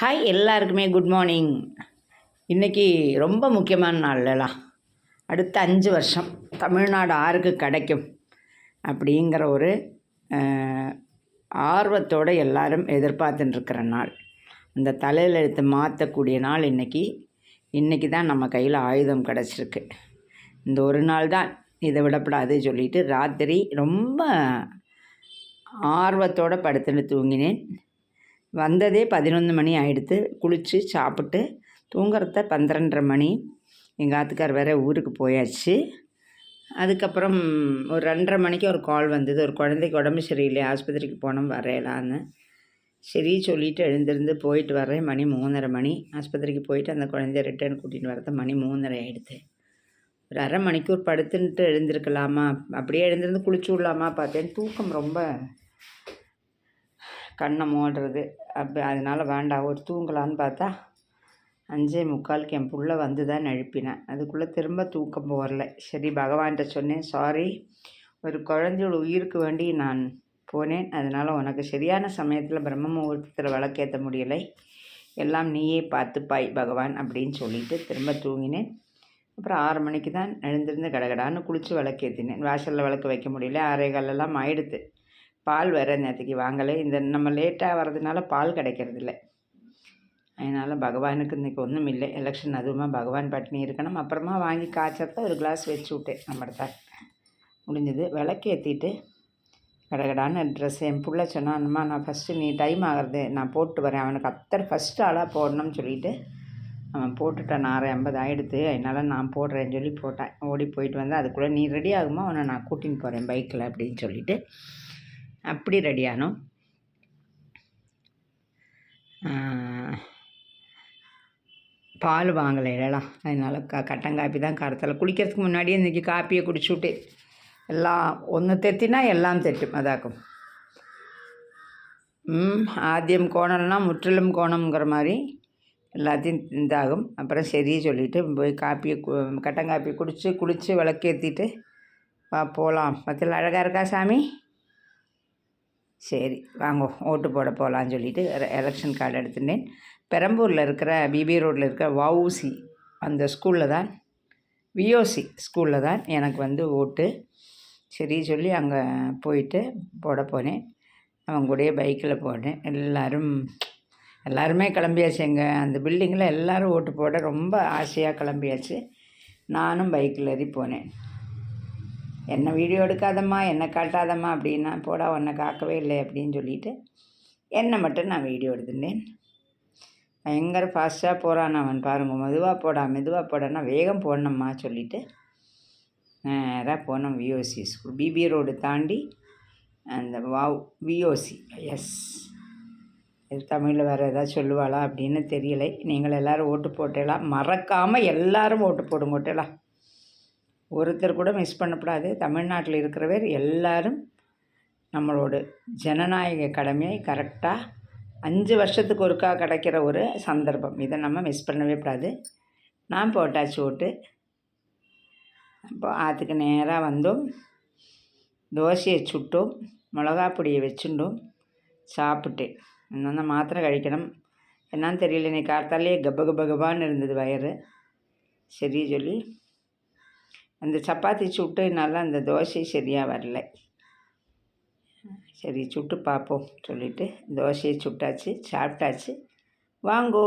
Hi எல்லாருக்குமே good morning. இன்றைக்கி ரொம்ப முக்கியமான நாள்லாம். அடுத்த 5 வருஷம் தமிழ்நாடு ஆருக்கு கிடைக்கும் அப்படிங்கிற ஒரு ஆர்வத்தோடு எல்லாரும் எதிர்பார்த்துட்டுருக்கிற நாள். அந்த தலையில் எடுத்து மாற்றக்கூடிய நாள் இன்றைக்கி தான் நம்ம கையில் ஆயுதம் கிடச்சிருக்கு. இந்த ஒரு நாள் தான், இதை விடப்படாது சொல்லிட்டு ராத்திரி ரொம்ப ஆர்வத்தோடு படுத்துன்னு தூங்கினேன். வந்ததே 11 மணி ஆகிடுத்து. குளித்து சாப்பிட்டு தூங்குறத 12:30 மணி. எங்கள் ஆத்துக்கார் வேறு ஊருக்கு போயாச்சு. அதுக்கப்புறம் ஒரு 2:30 மணிக்கு ஒரு கால் வந்தது. ஒரு குழந்தைக்கு உடம்பு சரியில்லை, ஆஸ்பத்திரிக்கு போனோம் வரையலான்னு. சரி சொல்லிவிட்டு எழுந்திருந்து போயிட்டு வர்றேன். மணி 3:30 மணி. ஆஸ்பத்திரிக்கு போயிட்டு அந்த குழந்தைய ரிட்டர்ன் கூட்டிகிட்டு வரத மணி 3:30 ஆகிடுது. ஒரு அரை மணிக்கூர் படுத்துன்ட்டு எழுந்திருக்கலாமா, அப்படியே எழுந்திருந்து குளிச்சு விடலாமா பார்த்தேன். தூக்கம் ரொம்ப கண்ணை மூடுறது. அதனால் வேண்டாம், ஒரு தூங்கலான்னு பார்த்தா 5:45 என் புள்ள வந்து தான் எழுப்பினேன். அதுக்குள்ளே திரும்ப தூக்கம் போகல. சரி பகவான்கிட்ட சொன்னேன், சாரி, ஒரு குழந்தையோட உயிருக்கு வேண்டி நான் போனேன். அதனால் உனக்கு சரியான சமயத்தில் பிரம்ம முகூர்த்தத்தில் விளக்கேற்ற முடியலை, எல்லாம் நீயே பார்த்துப்பாய் பகவான் அப்படின்னு சொல்லிவிட்டு திரும்ப தூங்கினேன். அப்புறம் 6 மணிக்கு தான் எழுந்திருந்து கடகடான்னு குளித்து விளக்கேற்றினேன். வாசலில் விளக்கு வைக்க முடியல, 6:15 ஆகிடுது. பால் வேறு நேற்றுக்கு வாங்கலை. இந்த நம்ம லேட்டாக வர்றதுனால பால் கிடைக்கிறதில்ல. அதனால் பகவானுக்கு இன்றைக்கி ஒன்றும் இல்லை. எலெக்ஷன் அதுவுமா பகவான் பட்டினி இருக்கணும். அப்புறமா வாங்கி காய்ச்சறத ஒரு கிளாஸ் வச்சு விட்டேன். நம்மகிட்ட முடிஞ்சது. விளக்கேற்றிட்டு கடகடான்னு ட்ரெஸ் என் பிள்ளை சொன்னான்மா, நான் ஃபஸ்ட்டு நீ டைம் ஆகிறது நான் போட்டு வரேன், அவனுக்கு ஃபஸ்ட்டு ஆளாக போடணும்னு சொல்லிவிட்டு அவன் போட்டுட்டான். 6:50 ஆகிடுது. அதனால் நான் போடுறேன்னு சொல்லி போட்டேன். ஓடி போயிட்டு வந்தேன். அதுக்குள்ளே நீ ரெடி ஆகுமா, அவனை நான் கூட்டின்னு போகிறேன் பைக்கில் அப்படின்னு சொல்லிவிட்டு அப்படி ரெடியானோம். பால் வாங்கலை எல்லாம். அதனால் கட்டங்காப்பி தான் கருத்தில். குளிக்கிறதுக்கு முன்னாடியே இன்றைக்கி காப்பியை குடிச்சுட்டு எல்லாம் ஒன்று தெத்தினா எல்லாம் தெட்டும் அதாக்கும். ஆத்தியம் கோணம்னா முற்றிலும் கோணம்ங்கிற மாதிரி எல்லாத்தையும் இதாகும். அப்புறம் சரி சொல்லிவிட்டு போய் காப்பியை கட்டங்காப்பி குளித்து விளக்கேற்றிட்டு போகலாம். பத்தில் அழகாக இருக்கா சாமி, சரி வாங்க ஓட்டு போட போகலான்னு சொல்லிவிட்டு எலெக்ஷன் கார்டு எடுத்துட்டேன். பெரம்பூரில் இருக்கிற பிபி ரோட்டில் இருக்கிற வஉசி அந்த ஸ்கூலில் தான், விஓசி ஸ்கூலில் தான் எனக்கு ஓட்டு. சரி சொல்லி அங்கே போயிட்டு போட போனேன். அவங்க கூடயே பைக்கில் போனேன். எல்லாருமே கிளம்பியாச்சு. அந்த பில்டிங்கில் எல்லோரும் ஓட்டு போட ரொம்ப ஆசையாக கிளம்பியாச்சு. நானும் பைக்கில் ஏறி போனேன். என்ன வீடியோ எடுக்காதம்மா, என்ன காட்டாதம்மா அப்படின்னா, போடா உன்னை காக்கவே இல்லை அப்படின்னு சொல்லிவிட்டு என்னை மட்டும் நான் வீடியோ எடுத்துட்டேன். பயங்கர ஃபாஸ்ட்டாக போகிறான் அவன் பாருங்க. மெதுவாக போடான்னா வேகம் போடணும்மா சொல்லிவிட்டு நேராக போனோம் விஓசி ஸ்கூல். பிபி ரோடு தாண்டி அந்த விஓசி. எஸ், இது தமிழில் வேறு ஏதாவது சொல்லுவாளா அப்படின்னு தெரியலை. நீங்கள் எல்லோரும் ஓட்டு போட்டலாம். மறக்காமல் எல்லோரும் ஓட்டு போடுங்க. ஓட்டலாம் ஒருத்தர் கூட மிஸ் பண்ணக்கூடாது. தமிழ்நாட்டில் இருக்கிறவர் எல்லாரும் நம்மளோட ஜனநாயக கடமையை கரெக்டாக 5 வருஷத்துக்கு ஒருக்கா கிடைக்கிற ஒரு சந்தர்ப்பம். இதை நம்ம மிஸ் பண்ணவே கூடாது. நான் போட்டாச்சு ஓட்டு. அப்போ ஆற்றுக்கு நேராக வந்தோம். தோசையை சுட்டோம், மிளகாப்பொடியை வச்சுட்டோம், சாப்பிட்டேன். இன்னொன்று மாத்திரை கழிக்கணும். என்னான்னு தெரியல, இன்னைக்கு காத்தாலே கபான்னு இருந்தது வயிறு. சரி சொல்லி அந்த சப்பாத்தி சுட்டு நல்லா அந்த தோசை சரியாக வரல. சரி சுட்டு பார்ப்போம் சொல்லிவிட்டு தோசையை சுட்டாச்சு, சாப்பிட்டாச்சு. வாங்கோ.